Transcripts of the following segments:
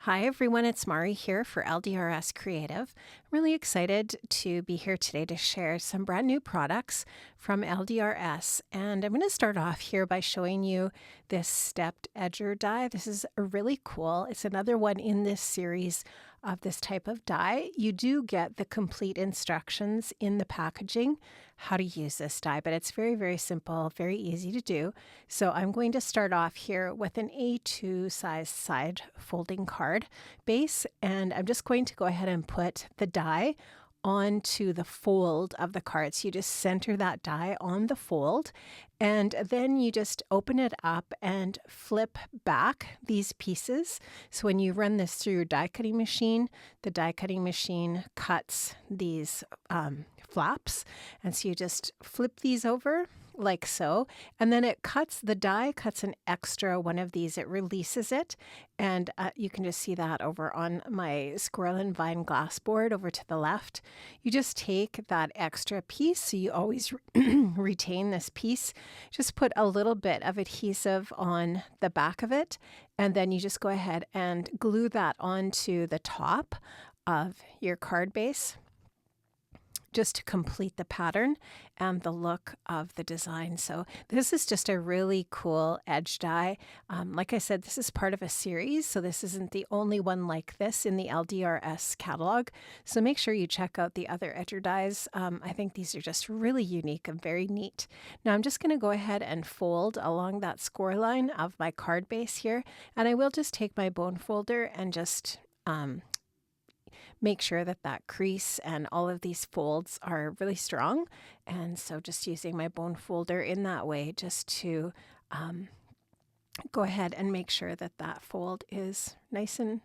Hi everyone, it's Mari here for Ldrs Creative. I'm really excited to be here today to share some brand new products from Ldrs. And I'm going to start off here by showing you this stepped edger die. This is really cool. It's another one in this series of this type of die. You do get the complete instructions in the packaging how to use this die, but it's very, very simple, very easy to do. So I'm going to start off here with an A2 size side folding card base, and I'm just going to go ahead and put the die onto the fold of the card. So you just center that die on the fold, and then you just open it up and flip back these pieces. So when you run this through your die cutting machine, the die cutting machine cuts these flaps, and so you just flip these over like so, and then it cuts, the die cuts an extra one of these, it releases it, and you can just see that over on my squirrel and vine glass board over to the left. You just take that extra piece, so you always retain this piece, just put a little bit of adhesive on the back of it, and then you just go ahead and glue that onto the top of your card base, just to complete the pattern and the look of the design. So this is just a really cool edge die. Like I said, this is part of a series, so this isn't the only one like this in the Ldrs catalog. So make sure you check out the other edger dies. I think these are just really unique and very neat. Now I'm just going to go ahead and fold along that score line of my card base here, and I will just take my bone folder and just make sure that that crease and all of these folds are really strong. And so just using my bone folder in that way just to go ahead and make sure that that fold is nice and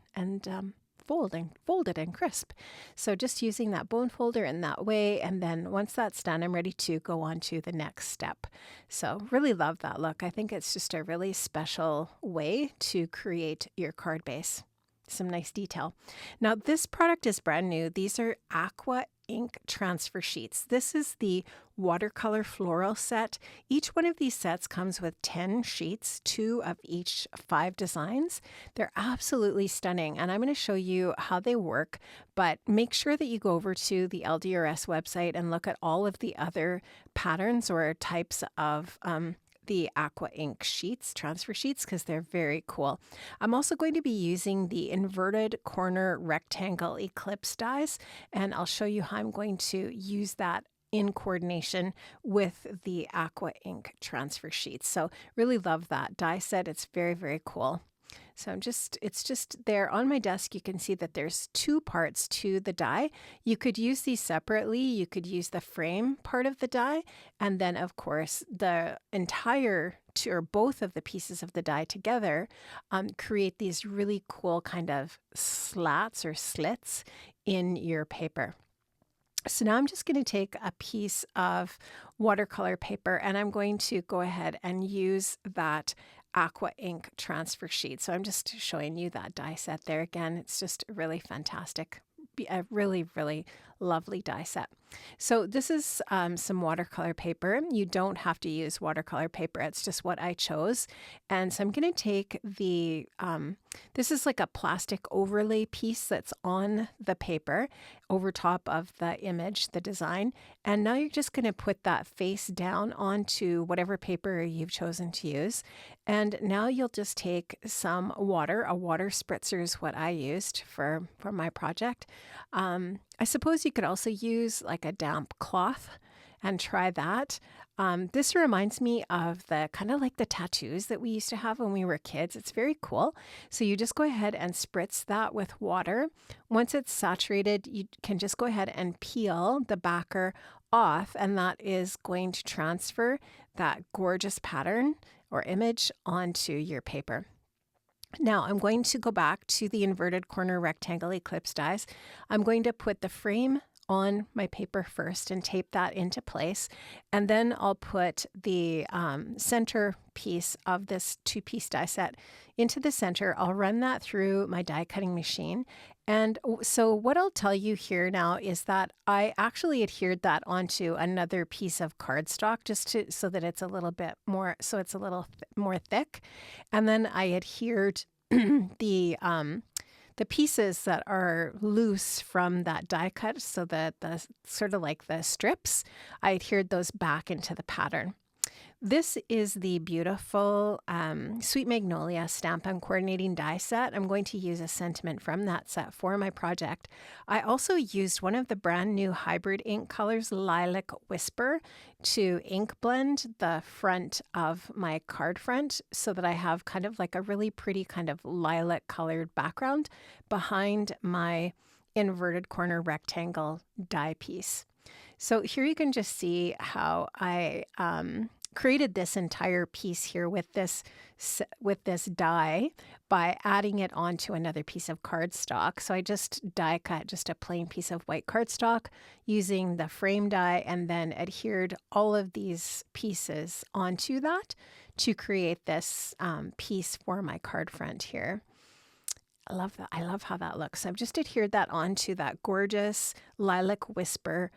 folded and crisp. So just using that bone folder in that way, and then once that's done, I'm ready to go on to the next step. So really love that look. I think it's just a really special way to create your card base. Some nice detail. Now this product is brand new. These are AquaInk transfer sheets. This is the Watercolor Floral set. Each one of these sets comes with 10 sheets, 2 of each 5 designs. They're absolutely stunning, and I'm going to show you how they work, but make sure that you go over to the Ldrs website and look at all of the other patterns or types of the AquaInk sheets, transfer sheets, because they're very cool. I'm also going to be using the inverted corner rectangle Eclipse dies, and I'll show you how I'm going to use that in coordination with the AquaInk transfer sheets. So really love that die set. It's very, very cool. So it's just there on my desk. You can see that there's 2 parts to the die. You could use these separately. You could use the frame part of the die, and then of course the entire or both of the pieces of the die together create these really cool kind of slats or slits in your paper. So now I'm just going to take a piece of watercolor paper, and I'm going to go ahead and use that AquaInk transfer sheet. So I'm just showing you that die set there again. It's just really fantastic. A really, really lovely die set. So this is some watercolor paper. You don't have to use watercolor paper. It's just what I chose. And so I'm going to take the, this is like a plastic overlay piece that's on the paper over top of the image, the design. And now you're just going to put that face down onto whatever paper you've chosen to use. And now you'll just take some water. A water spritzer is what I used for my project. I suppose you could also use like a damp cloth and try that. This reminds me of the kind of like the tattoos that we used to have when we were kids. It's very cool. So you just go ahead and spritz that with water. Once it's saturated, you can just go ahead and peel the backer off, and that is going to transfer that gorgeous pattern or image onto your paper. Now I'm going to go back to the inverted corner rectangle Eclipse dies. I'm going to put the frame on my paper first and tape that into place, and then I'll put the center piece of this 2-piece die set into the center. I'll run that through my die cutting machine, and so what I'll tell you here now is that I actually adhered that onto another piece of cardstock just so that it's a little bit more, so it's a little more thick, and then I adhered the the pieces that are loose from that die cut, so that the sort of like the strips, I adhered those back into the pattern. This is the beautiful Sweet Magnolia Stamp and Coordinating die set. I'm going to use a sentiment from that set for my project. I also used one of the brand new hybrid ink colors, Lilac Whisper, to ink blend the front of my card front so that I have kind of like a really pretty kind of lilac colored background behind my inverted corner rectangle die piece. So here you can just see how I created this entire piece here with this die by adding it onto another piece of cardstock. So I just die cut just a plain piece of white cardstock using the frame die and then adhered all of these pieces onto that to create this piece for my card front here. I love that. I love how that looks. So I've just adhered that onto that gorgeous Lilac Whisper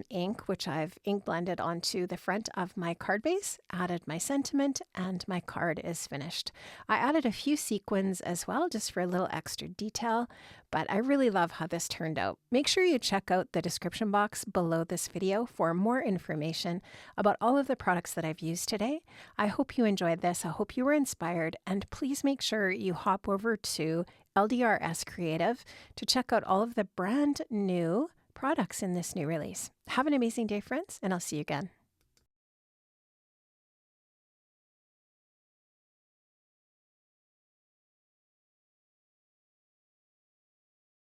ink, which I've ink blended onto the front of my card base, added my sentiment, and my card is finished. I added a few sequins as well, just for a little extra detail, but I really love how this turned out. Make sure you check out the description box below this video for more information about all of the products that I've used today. I hope you enjoyed this. I hope you were inspired, and please make sure you hop over to Ldrs Creative to check out all of the brand new products in this new release. Have an amazing day, friends, and I'll see you again.